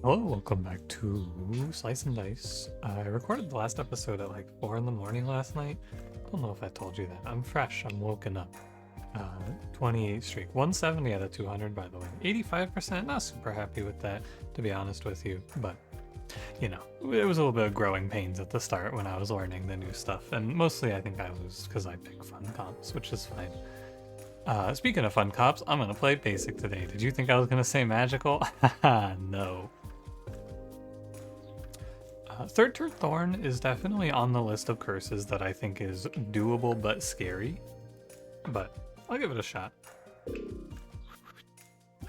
Hello, welcome back to Slice and Dice. I recorded the last episode at like 4 in the morning last night. Don't know if I told you that. I'm fresh, I'm woken up. 28 streak. 170 out of 200, by the way. 85%, not super happy with that, to be honest with you. But, you know, it was a little bit of growing pains at the start when I was learning the new stuff. And mostly I think I was because I pick fun comps, which is fine. Speaking of fun cops, I'm gonna play basic today. Did you think I was gonna say magical? Haha, no. Third Turn Thorn is definitely on the list of curses that I think is doable but scary. But I'll give it a shot.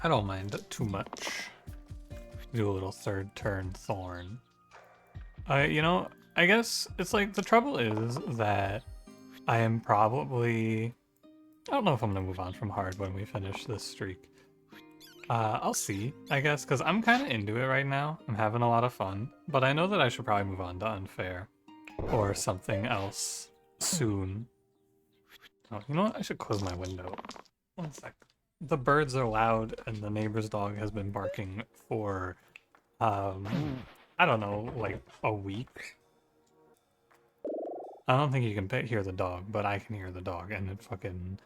I don't mind too much. Do a little Third Turn Thorn. I guess it's like the trouble is that I am probably... I don't know if I'm gonna move on from hard when we finish this streak. I'll see, I guess, because I'm kind of into it right now. I'm having a lot of fun, but I know that I should probably move on to unfair or something else soon. Oh, you know what? I should close my window. One sec. The birds are loud, and the neighbor's dog has been barking for, I don't know, like a week. I don't think you can hear the dog, but I can hear the dog, and it fucking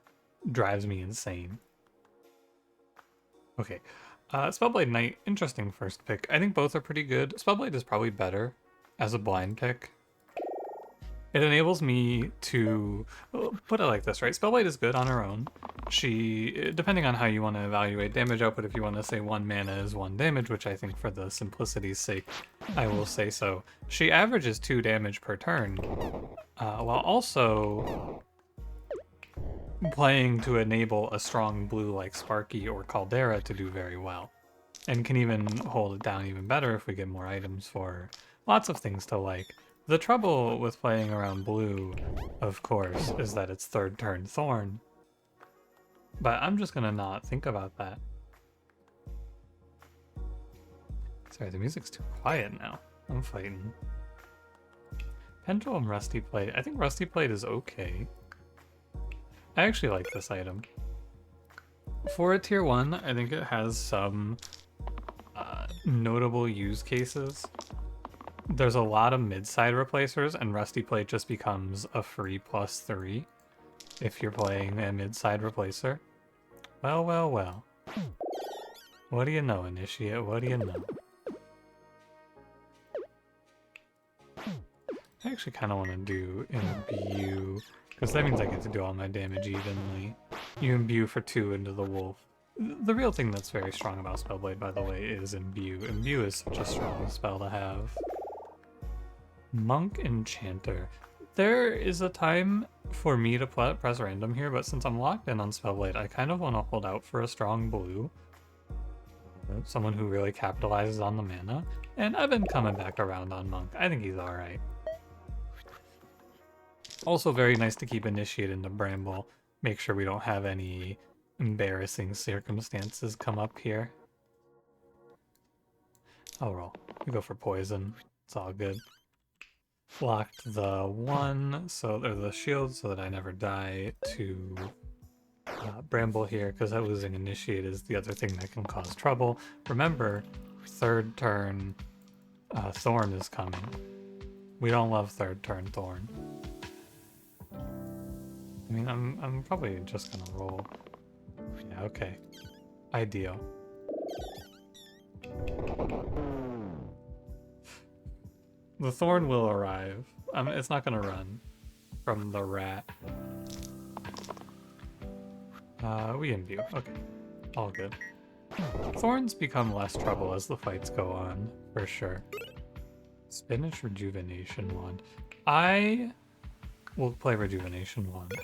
drives me insane. Okay, Spellblade Knight, interesting first pick. I think both are pretty good. Spellblade is probably better as a blind pick. It enables me to put it like this, right? Spellblade is good on her own. She, depending on how you want to evaluate damage output, if you want to say 1 mana is 1 damage, which I think for the simplicity's sake, I will say so. She averages 2 damage per turn, while also playing to enable a strong blue like Sparky or Caldera to do very well. And can even hold it down even better if we get more items for lots of things to like. The trouble with playing around blue, of course, is that it's third turn Thorn. But I'm just gonna not think about that. Sorry, the music's too quiet now. I'm fighting. Pendulum Rusty Plate. I think Rusty Plate is okay. I actually like this item. For a tier 1, I think it has some notable use cases. There's a lot of mid-side replacers, and Rusty Plate just becomes a free +3 if you're playing a mid-side replacer. Well, well, well. What do you know, Initiate? What do you know? I actually kind of want to do Imbue, because that means I get to do all my damage evenly. You Imbue for 2 into the wolf. The real thing that's very strong about Spellblade, by the way, is Imbue. Imbue is such a strong spell to have. Monk Enchanter. There is a time for me to press random here, but since I'm locked in on Spellblade, I kind of want to hold out for a strong blue. Someone who really capitalizes on the mana. And I've been coming back around on Monk. I think he's alright. Also very nice to keep Initiate into Bramble. Make sure we don't have any embarrassing circumstances come up here. I'll roll. We go for poison. It's all good. Locked the 1, or the shield, so that I never die to Bramble here, because losing Initiate is the other thing that can cause trouble. Remember, third turn Thorn is coming. We don't love third turn Thorn. I mean, I'm probably just gonna roll. Yeah, okay. Ideal. The Thorn will arrive. It's not gonna run from the rat. We imbue. Okay. All good. Thorns become less trouble as the fights go on, for sure. Spinach Rejuvenation Wand. I will play Rejuvenation Wand.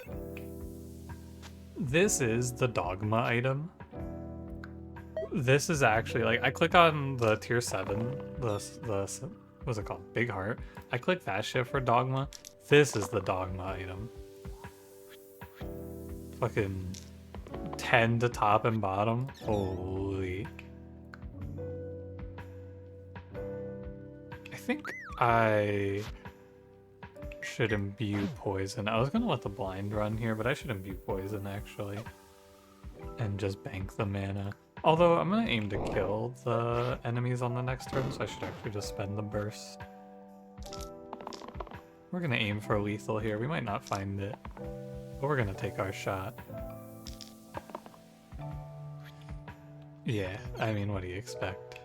This is the Dogma item. This is actually, like, I click on the tier 7, what's it called? Big Heart. I click that shit for Dogma. This is the Dogma item. Fucking 10 to top and bottom. Holy. I think I should imbue poison. I was gonna let the blind run here, but I should imbue poison actually. And just bank the mana. Although I'm gonna aim to kill the enemies on the next turn, so I should actually just spend the burst. We're gonna aim for lethal here. We might not find it, but we're gonna take our shot. Yeah, I mean, what do you expect?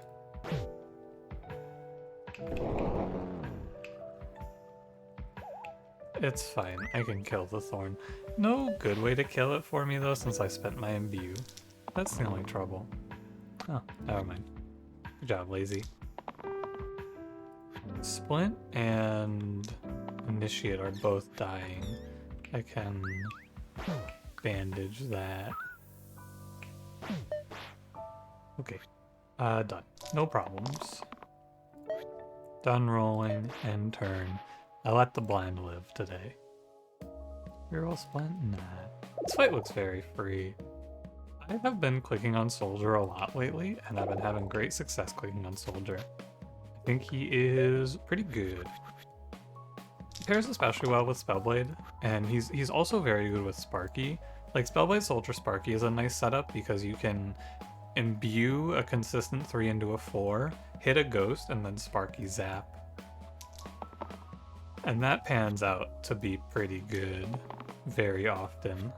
It's fine, I can kill the thorn. No good way to kill it for me though, since I spent my imbue. That's the only trouble. Oh, never mind. Good job, lazy. Splint and Initiate are both dying. I can bandage that. Okay, done. No problems. Done rolling, end turn. I let the blind live today. Reroll Splint? Nah. This fight looks very free. I have been clicking on Soldier a lot lately, and I've been having great success clicking on Soldier. I think he is pretty good. He pairs especially well with Spellblade, and he's also very good with Sparky. Like, Spellblade Soldier Sparky is a nice setup because you can imbue a consistent 3 into a 4, hit a ghost, and then Sparky Zap. And that pans out to be pretty good very often.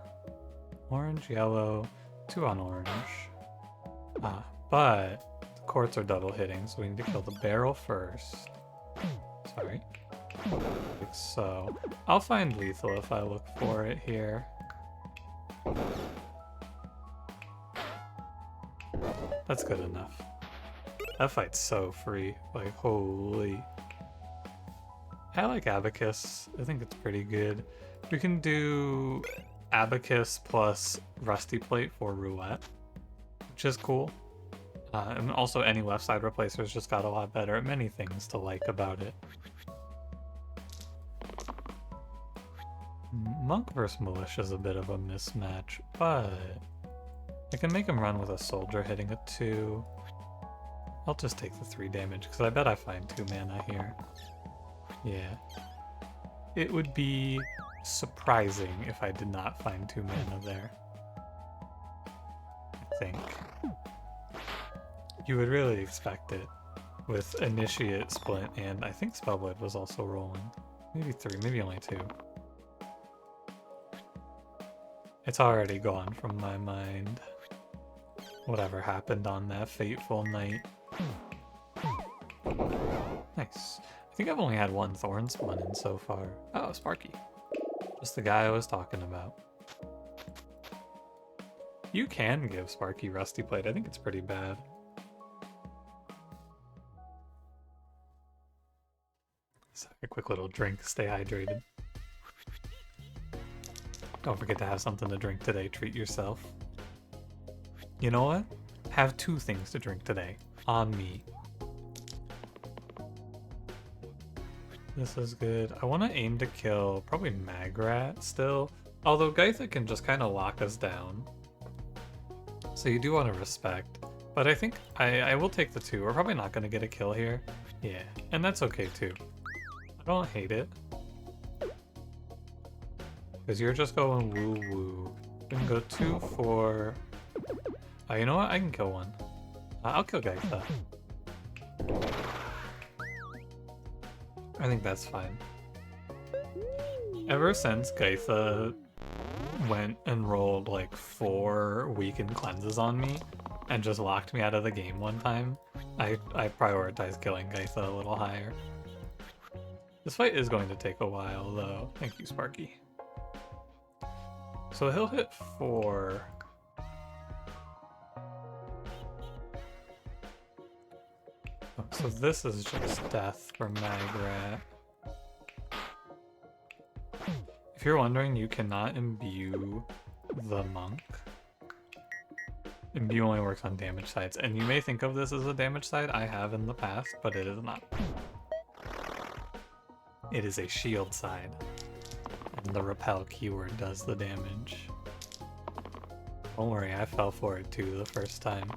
Orange, yellow, 2 on orange. But the courts are double hitting, so we need to kill the barrel first. Sorry. Like so. I'll find lethal if I look for it here. That's good enough. That fight's so free. Like, holy. I like Abacus. I think it's pretty good. We can do Abacus plus Rusty Plate for Roulette, which is cool. And also any left side replacers just got a lot better. Many things to like about it. Monk versus Militia is a bit of a mismatch, but I can make him run with a soldier hitting a 2. I'll just take the 3 damage, because I bet I find 2 mana here. Yeah. It would be surprising if I did not find 2 mana there. I think. You would really expect it with Initiate, Splint, and I think Spellblade was also rolling. Maybe 3, maybe only 2. It's already gone from my mind. Whatever happened on that fateful night. Nice. I think I've only had 1 Thorn Spawn in so far. Oh, Sparky. Just the guy I was talking about. You can give Sparky Rusty Plate. I think it's pretty bad. So a quick little drink. Stay hydrated. Don't forget to have something to drink today. Treat yourself. You know what? Have 2 things to drink today. On me. This is good. I want to aim to kill probably Magrat still. Although Gaitha can just kind of lock us down. So you do want to respect. But I think I will take the 2. We're probably not going to get a kill here. Yeah, and that's okay too. I don't hate it. Because you're just going woo-woo. We can go 2 for... Oh, you know what? I can kill 1. I'll kill Gaitha. I think that's fine. Ever since Gaitha went and rolled like 4 weakened cleanses on me and just locked me out of the game one time, I prioritized killing Gaitha a little higher. This fight is going to take a while though. Thank you, Sparky. So he'll hit 4. Oh, so this is just death for Magrat. If you're wondering, you cannot imbue the monk. Imbue only works on damage sides, and you may think of this as a damage side. I have in the past, but it is not. It is a shield side. And the repel keyword does the damage. Don't worry, I fell for it too the first time.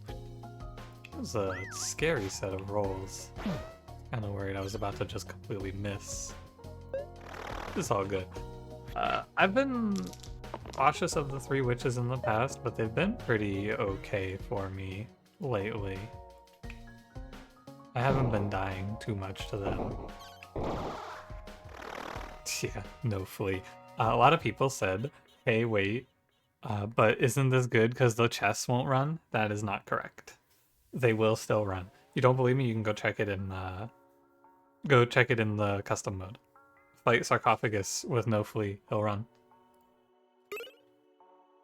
It was a scary set of rolls. Kinda worried I was about to just completely miss. It's all good. I've been cautious of the 3 witches in the past, but they've been pretty okay for me lately. I haven't been dying too much to them. Yeah, no flea. A lot of people said, hey, wait, but isn't this good because the chests won't run? That is not correct. They will still run. You don't believe me? You can go check it in the custom mode. Fight sarcophagus with no flea. He'll run.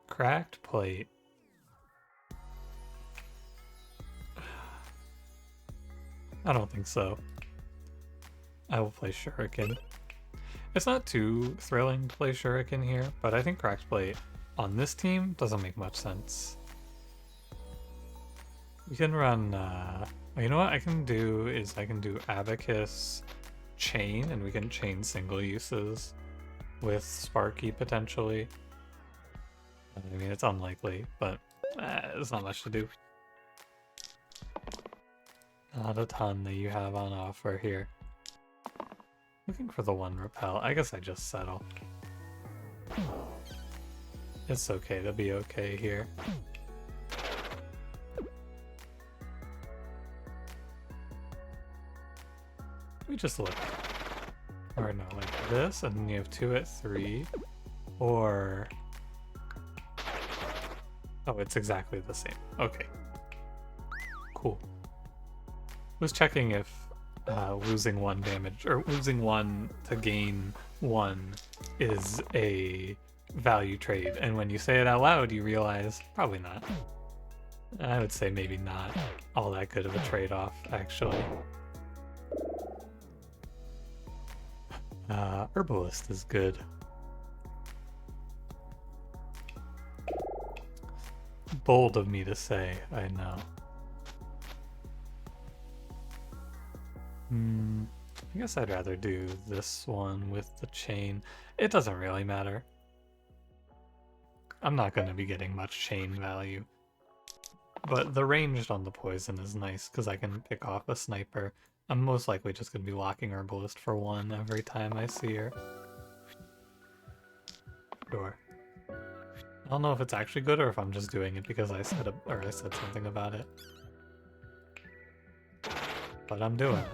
Cracked plate. I don't think so. I will play Shuriken. It's not too thrilling to play Shuriken here, but I think Cracked Plate on this team doesn't make much sense. We can run, you know what I can do is I can do Abacus Chain, and we can chain single uses with Sparky potentially. I mean, it's unlikely, but there's not much to do. Not a ton that you have on offer here. Looking for the 1 repel. I guess I just settle. It's okay to be okay here. We just look. Or no, like this, and then you have 2 at 3. Or... oh, it's exactly the same. Okay. Cool. Was checking if losing 1 damage, or losing 1 to gain 1 is a value trade, and when you say it out loud you realize probably not. I would say maybe not all that good of a trade-off, actually. Herbalist is good. Bold of me to say, I know. I guess I'd rather do this one with the chain. It doesn't really matter. I'm not going to be getting much chain value. But the ranged on the poison is nice because I can pick off a sniper. I'm most likely just going to be locking Herbalist for 1 every time I see her. Sure. I don't know if it's actually good or if I'm just doing it because I said something about it. But I'm doing it.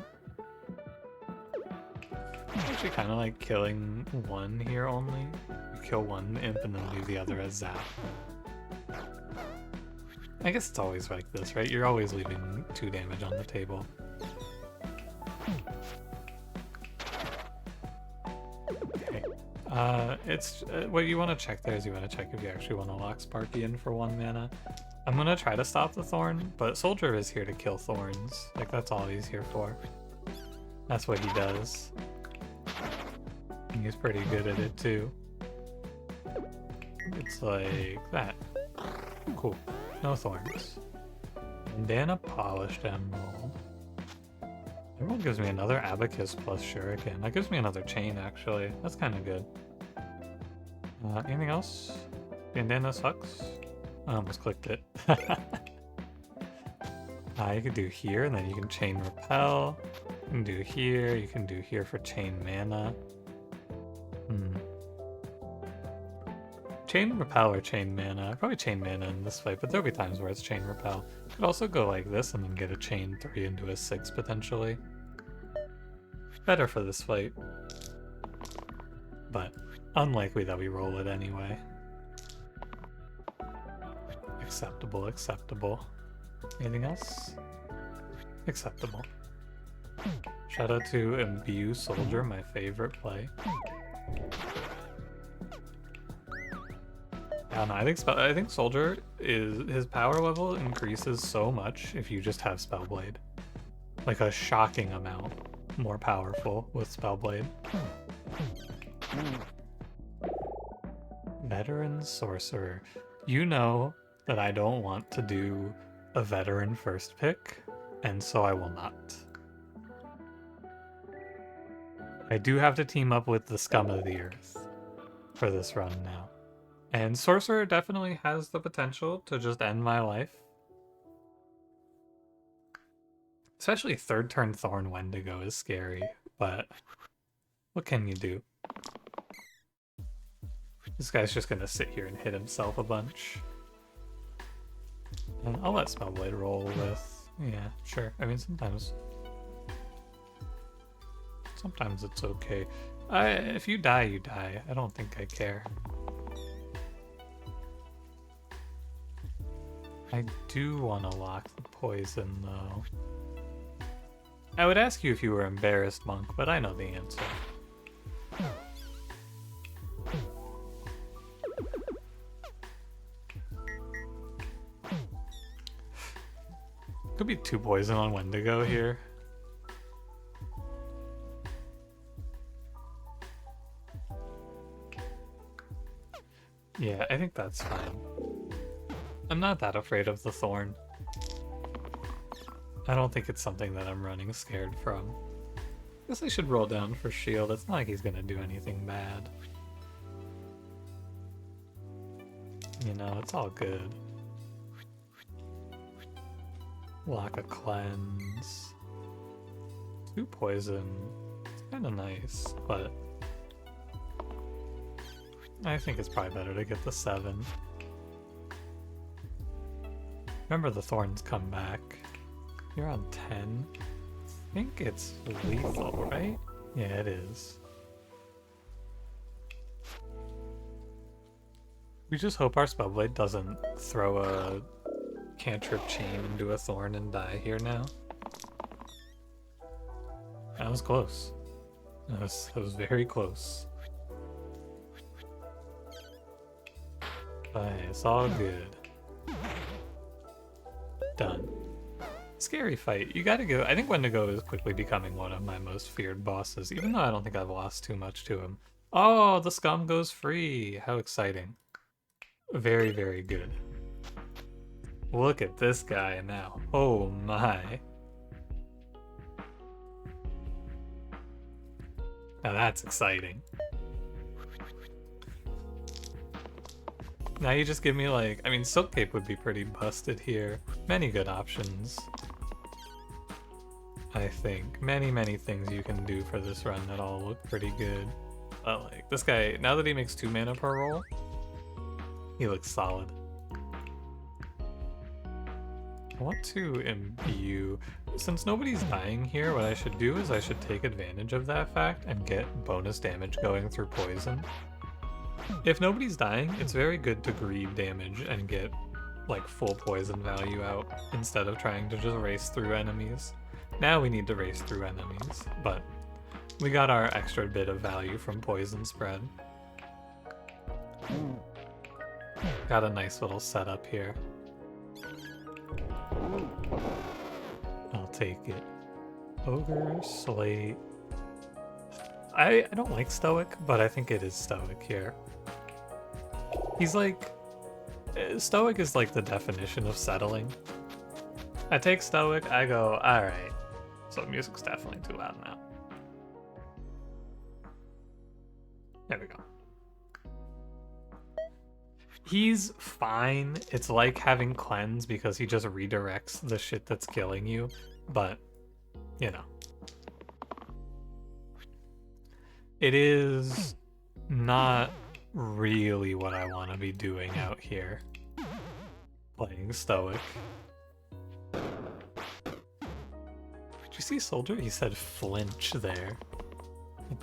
I actually kind of like killing 1 here only. You kill 1 imp and then leave the other as zap. I guess it's always like this, right? You're always leaving 2 damage on the table. Okay. It's what you want to check there is you want to check if you actually want to lock Sparky in for 1 mana. I'm gonna try to stop the Thorn, but Soldier is here to kill Thorns. Like, that's all he's here for. That's what he does. And he's pretty good at it too. It's like that. Cool. No thorns. Bandana Polished Emerald. Emerald gives me another Abacus plus Shuriken. That gives me another chain, actually. That's kind of good. Anything else? Bandana sucks. I almost clicked it. You could do here, and then you can chain repel. You can do here. You can do here for chain mana. Chain repel or chain mana? Probably chain mana in this fight, but there'll be times where it's chain repel. Could also go like this and then get a chain 3 into a 6 potentially. Better for this fight. But unlikely that we roll it anyway. Acceptable, acceptable. Anything else? Acceptable. Shout out to Imbue Soldier, my favorite play. I don't know, I think Soldier his power level increases so much if you just have Spellblade. Like a shocking amount more powerful with Spellblade. Veteran Sorcerer. You know that I don't want to do a veteran first pick, and so I will not. I do have to team up with the Scum of the Earth for this run now. And Sorcerer definitely has the potential to just end my life. Especially 3rd turn Thorn Wendigo is scary, but what can you do? This guy's just gonna sit here and hit himself a bunch. And I'll let Spellblade roll with... Yeah, sure. I mean, sometimes it's okay. If you die, you die. I don't think I care. I do want to lock the poison, though. I would ask you if you were embarrassed, Monk, but I know the answer. Could be 2 poison on Wendigo here. Yeah, I think that's fine. I'm not that afraid of the Thorn. I don't think it's something that I'm running scared from. Guess I should roll down for shield. It's not like he's gonna do anything bad. You know, it's all good. Lock a cleanse. 2 poison. It's kinda nice, but I think it's probably better to get the 7. Remember the thorns come back. You're on 10. I think it's lethal, right? Yeah, it is. We just hope our Spellblade doesn't throw a cantrip chain into a thorn and die here now. That was close. That was very close. But it's all good. Done. Scary fight. You gotta go. I think Wendigo is quickly becoming one of my most feared bosses, even though I don't think I've lost too much to him. Oh, the scum goes free. How exciting. Very, very good. Look at this guy now. Oh my. Now that's exciting. Now you just give me like, I mean, Silk Cape would be pretty busted here. Many good options. I think. Many things you can do for this run that all look pretty good. But like, this guy, now that he makes 2 mana per roll, he looks solid. I want to imbue. Since nobody's dying here, what I should do is I should take advantage of that fact and get bonus damage going through poison. If nobody's dying, it's very good to greed damage and get like full poison value out instead of trying to just race through enemies. Now we need to race through enemies, but we got our extra bit of value from poison spread. Got a nice little setup here. I'll take it. Ogre, Slate. I don't like Stoic, but I think it is Stoic here. He's like... Stoic is like the definition of settling. I take Stoic, I go, alright. So the music's definitely too loud now. There we go. He's fine. It's like having cleanse because he just redirects the shit that's killing you, but, you know. It is not really what I want to be doing out here. Playing Stoic. Did you see Soldier? He said flinch there.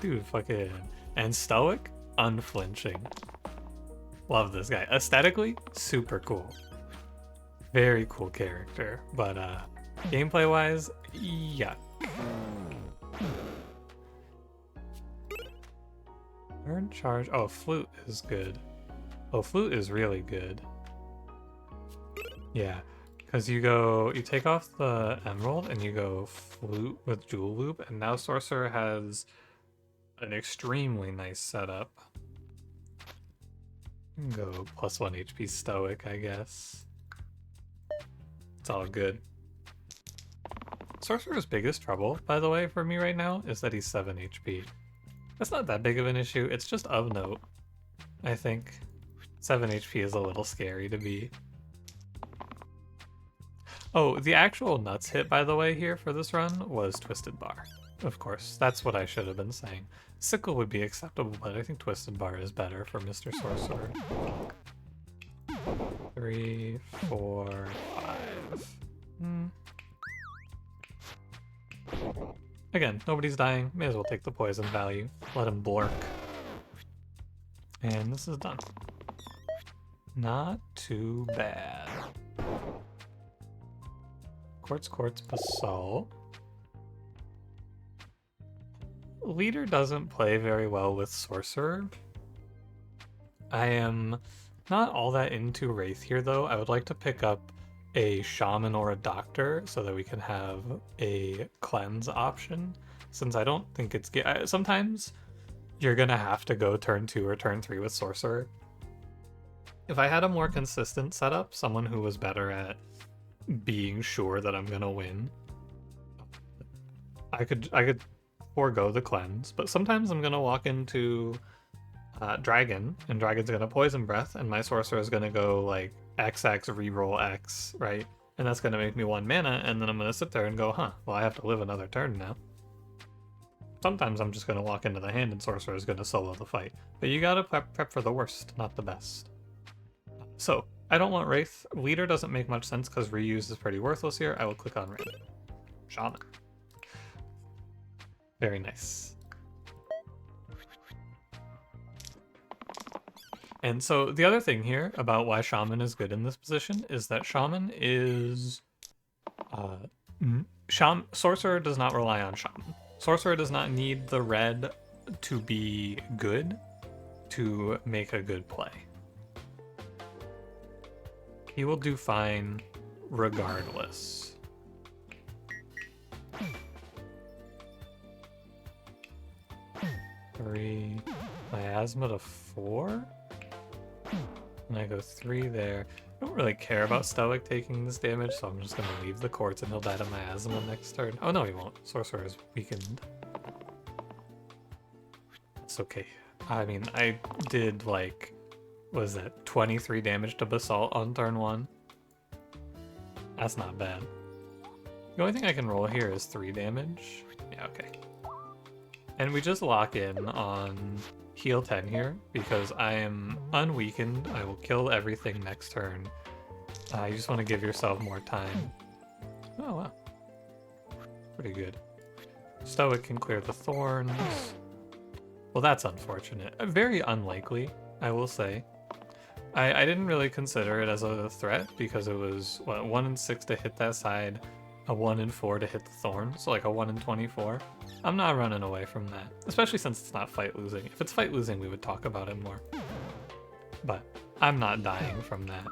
Dude, fucking... And Stoic? Unflinching. Love this guy. Aesthetically, super cool. Very cool character. But, gameplay-wise, yuck. Earn charge. Oh, Flute is good. Oh, Flute is really good. Yeah, because you take off the Emerald and you go Flute with Jewel Loop, and now Sorcerer has an extremely nice setup. Go +1 HP Stoic, I guess. It's all good. Sorcerer's biggest trouble, by the way, for me right now, is that he's 7 HP. That's not that big of an issue, it's just of note, I think. 7 HP is a little scary to be. Oh, the actual nuts hit, by the way, here for this run was Twisted Bar. Of course, that's what I should have been saying. Sickle would be acceptable, but I think Twisted Bar is better for Mr. Sorcerer. 3, 4, 5. Again, nobody's dying. May as well take the poison value. Let him blurk. And this is done. Not too bad. Quartz, basalt. Leader doesn't play very well with Sorcerer. I am not all that into Wraith here, though. I would like to pick up a Shaman or a Doctor so that we can have a cleanse option, since I don't think it's... Sometimes you're gonna have to go turn 2 or turn 3 with Sorcerer. If I had a more consistent setup, someone who was better at being sure that I'm gonna win, I could forego the cleanse, but sometimes I'm gonna walk into Dragon, and Dragon's gonna Poison Breath, and my Sorcerer is gonna go like XX reroll X, right? And that's gonna make me 1 mana, and then I'm gonna sit there and go, huh, well I have to live another turn now. Sometimes I'm just gonna walk into the hand and Sorcerer is gonna solo the fight. But you gotta prep for the worst, not the best. So, I don't want Wraith. Leader doesn't make much sense because reuse is pretty worthless here. I will click on Wraith. Shaman. Very nice. And so the other thing here about why Shaman is good in this position is that Shaman is... Sorcerer does not rely on Shaman. Sorcerer does not need the red to be good to make a good play. He will do fine regardless. Three, miasma to 4? And I go 3 there. I don't really care about Stoic taking this damage, so I'm just gonna leave the Quartz and he'll die to miasma next turn. Oh no, he won't. Sorcerer is weakened. It's okay. I mean, I did like, what is that, 23 damage to Basalt on turn 1? That's not bad. The only thing I can roll here is 3 damage. Yeah, okay. And we just lock in on heal 10 here, because I am unweakened. I will kill everything next turn. You just want to give yourself more time. Oh, wow. Pretty good. Stoic can clear the thorns. Well, that's unfortunate. Very unlikely, I will say. I didn't really consider it as a threat because it was, what, 1 in 6 to hit that side, a 1 in 4 to hit the thorn, so like a 1 in 24. I'm not running away from that, especially since it's not fight losing. If it's fight losing, we would talk about it more. But I'm not dying from that.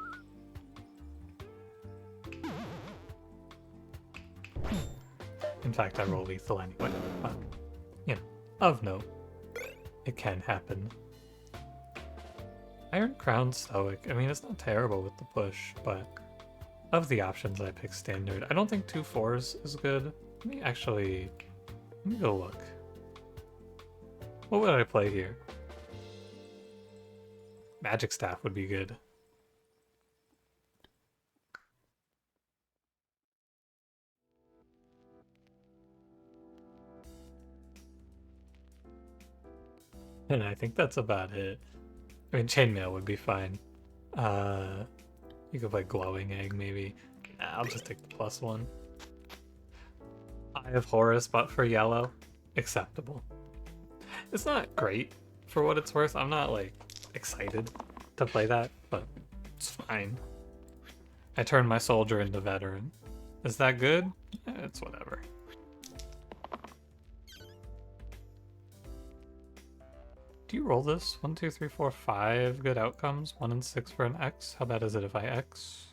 In fact, I roll lethal anyway, but, you know, of note, it can happen. Iron Crown Stoic, I mean, it's not terrible with the push, but of the options I pick standard, I don't think 2 4s is good. Let me go look. What would I play here? Magic Staff would be good. And I think that's about it. I mean, Chainmail would be fine. You could play Glowing Egg, maybe. Nah, I'll just take the +1. Eye of Horus, but for yellow. Acceptable. It's not great for what it's worth. I'm not, like, excited to play that, but it's fine. I turn my soldier into veteran. Is that good? It's whatever. Do you roll this? 1, 2, 3, 4, 5 good outcomes. 1 in 6 for an X. How bad is it if I X?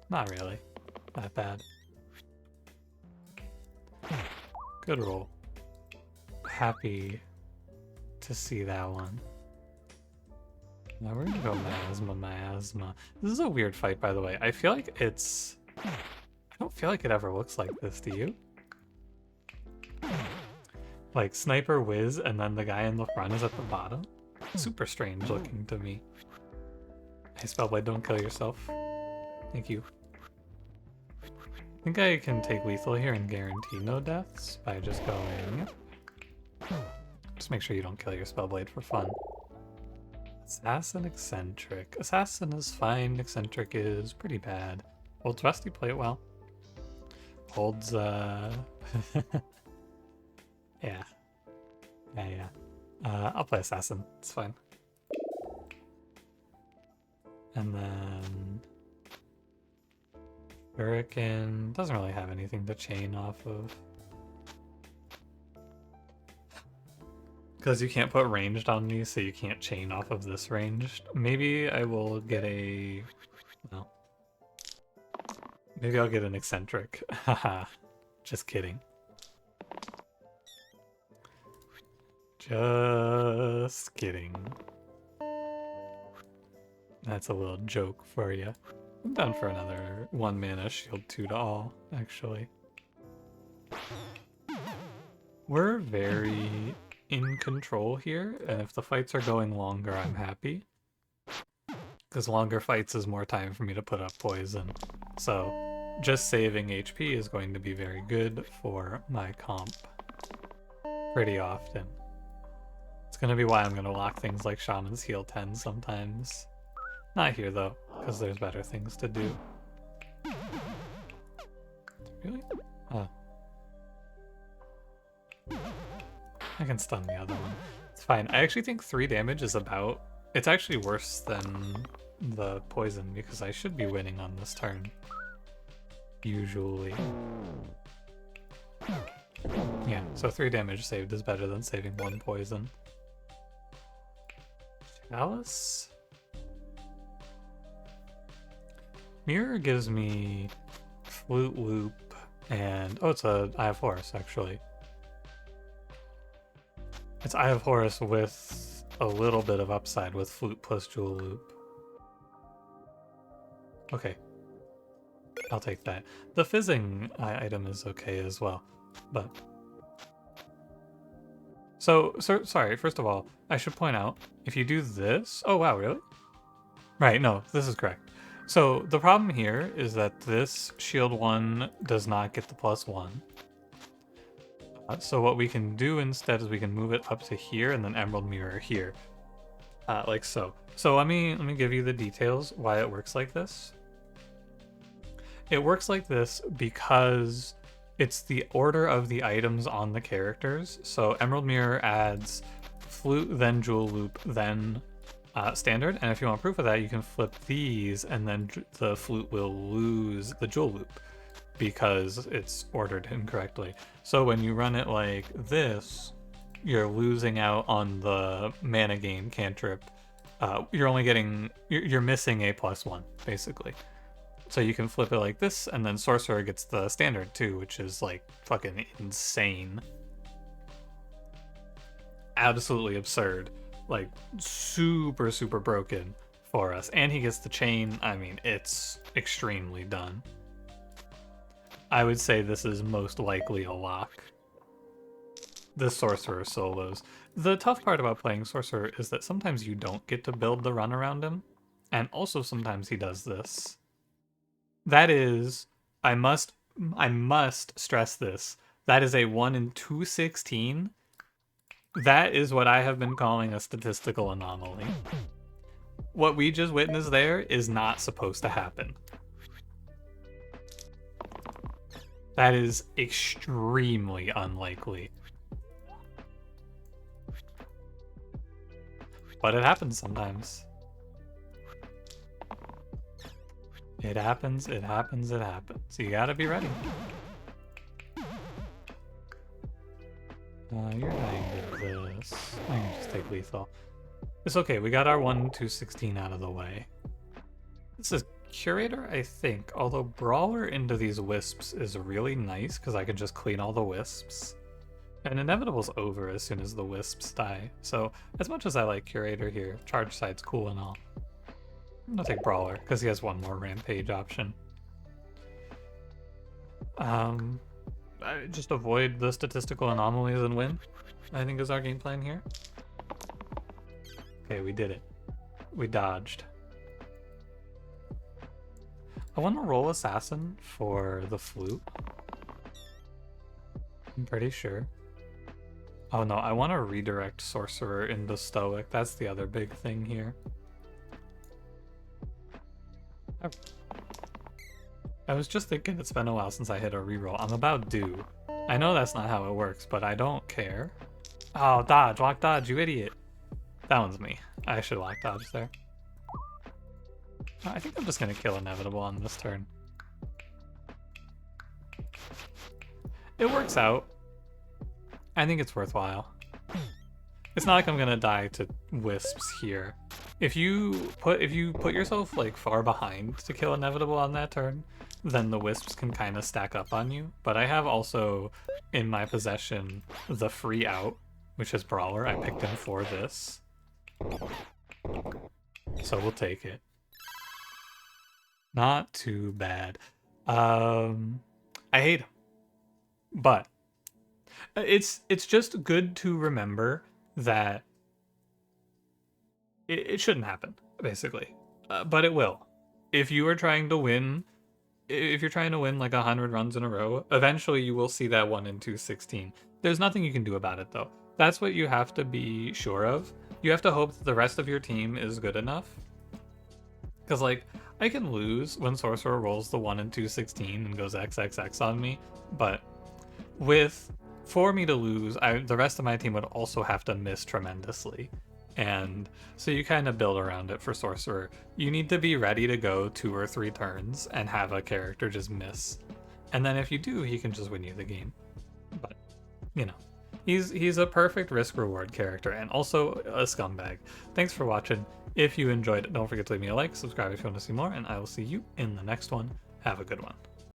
Not really. That bad. Good roll. Happy to see that one. Now we're gonna go miasma. This is a weird fight, by the way. I feel like it's... I don't feel like it ever looks like this, do you? Like Sniper Whiz and then the guy in the front is at the bottom. Super strange looking to me. Hey Spellblade, don't kill yourself. Thank you. I think I can take lethal here and guarantee no deaths by just going... Just make sure you don't kill your Spellblade for fun. Assassin Eccentric. Assassin is fine, Eccentric is pretty bad. Holds Rusty, play it well. Holds, Yeah. Yeah. I'll play Assassin, it's fine. And then... Hurricane doesn't really have anything to chain off of. Because you can't put ranged on these, so you can't chain off of this ranged. Maybe I will get a... No. Maybe I'll get an eccentric. Haha. Just kidding. Just kidding. That's a little joke for you. I'm down for another 1 mana shield 2 to all, actually. We're very in control here, and if the fights are going longer, I'm happy. Because longer fights is more time for me to put up poison. So just saving HP is going to be very good for my comp pretty often. It's going to be why I'm going to lock things like Shaman's Heal 10 sometimes. Not here though, because there's better things to do. Really? Oh. I can stun the other one. It's fine. I actually think 3 damage is about... It's actually worse than the poison, because I should be winning on this turn. Usually. Yeah, so 3 damage saved is better than saving 1 poison. Chalice? Mirror gives me Flute Loop and... Oh, it's a Eye of Horus, actually. It's Eye of Horus with a little bit of upside with Flute plus Jewel Loop. Okay. I'll take that. The Fizzing item is okay as well, but... So, sorry, first of all, I should point out, if you do this... Oh, wow, really? Right, no, this is correct. So, the problem here is that this shield 1 does not get the +1. So what we can do instead is we can move it up to here and then Emerald Mirror here. Like so. So let me give you the details why it works like this. It works like this because it's the order of the items on the characters. So Emerald Mirror adds Flute, then Jewel Loop, then Standard. And if you want proof of that, you can flip these and then the Flute will lose the Jewel Loop because it's ordered incorrectly. So when you run it like this, you're losing out on the mana gain cantrip. You're only getting, you're missing a +1, basically. So you can flip it like this, and then Sorcerer gets the standard too, which is like fucking insane. Absolutely absurd. Like super, super broken for us. And he gets the chain. I mean, it's extremely done. I would say this is most likely a lock. The Sorcerer solos. The tough part about playing Sorcerer is that sometimes you don't get to build the run around him, and also sometimes he does this. That is, I must stress this, that is a 1 in 216. That is what I have been calling a statistical anomaly. What we just witnessed there is not supposed to happen. That is extremely unlikely. But it happens sometimes. It happens, it happens, it happens. So you gotta be ready. You're dying to this. I can just take lethal. It's okay, we got our 1/216 out of the way. This is Curator, I think, although Brawler into these wisps is really nice because I can just clean all the wisps. And Inevitable's over as soon as the wisps die. So as much as I like Curator here, Charge Side's cool and all. I'm gonna take Brawler because he has one more Rampage option. Just avoid the statistical anomalies and win, I think is our game plan here. Okay, we did it. We dodged. I want to roll Assassin for the flute. I'm pretty sure. Oh no, I want to redirect Sorcerer into Stoic. That's the other big thing here. I was just thinking it's been a while since I hit a reroll. I'm about due. I know that's not how it works, but I don't care. Oh, dodge, lock dodge, you idiot. That one's me. I should lock dodge there. I think I'm just gonna kill Inevitable on this turn. It works out. I think it's worthwhile. It's not like I'm gonna die to wisps here. If you put yourself like far behind to kill Inevitable on that turn, then the wisps can kind of stack up on you. But I have also in my possession the free out, which is Brawler. I picked him for this. So we'll take it. Not too bad. I hate him. But it's just good to remember that it shouldn't happen, basically. But it will. If you are trying to win, if you're trying to win like 100 runs in a row, eventually you will see that 1 in 216. There's nothing you can do about it, though. That's what you have to be sure of. You have to hope that the rest of your team is good enough. Because, like, I can lose when Sorcerer rolls the 1 in 216 and goes XXX on me, but for me to lose, the rest of my team would also have to miss tremendously. And so you kind of build around it for Sorcerer. You need to be ready to go 2 or 3 turns and have a character just miss. And then if you do, he can just win you the game. But, you know, he's a perfect risk-reward character and also a scumbag. Thanks for watching. If you enjoyed it, don't forget to leave me a like, subscribe if you want to see more, and I will see you in the next one. Have a good one.